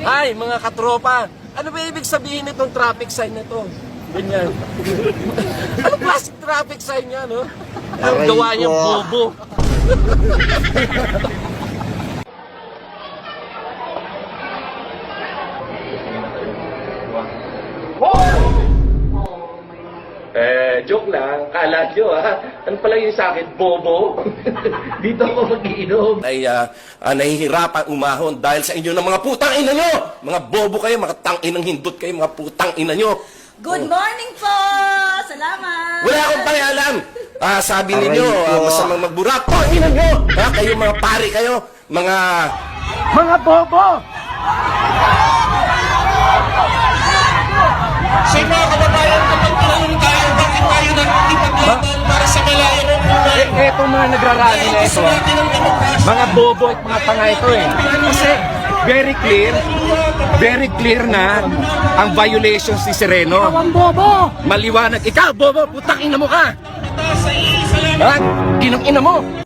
Hi, mga katropa. Ano ba ibig sabihin nitong traffic sign na to? Ganyan. Ano klaseng traffic sign niya, no? Ang gawa niya, bobo. Joke lang. Kala nyo, ha? Ano pala yung sa akin? Bobo? Dito ako mag-iinom. Ay, nahihirapan umahon dahil sa inyo ng mga putang ina nyo! Mga bobo kayo, mga tang-inang hindot kayo, mga putang ina nyo. Good morning po! Salamat! Wala akong pakialam. Sabi ninyo, masamang magburak. Oh, ina nyo! Ha? Kayo mga pari kayo, mga bobo! Sa mga kababayan, kapag tinanong tayo, bakit tayo nagtipaglaban para sa malaya ng buhay? Etong mga nagrarally na ito, mga bobo at mga tanga ito eh. Kasi very clear na ang violations ni Sereno. Ikaw ang bobo! Maliwanag. Ikaw, bobo! Putang ina mo ka! Sa iisa lang Ha? Ginang ina mo!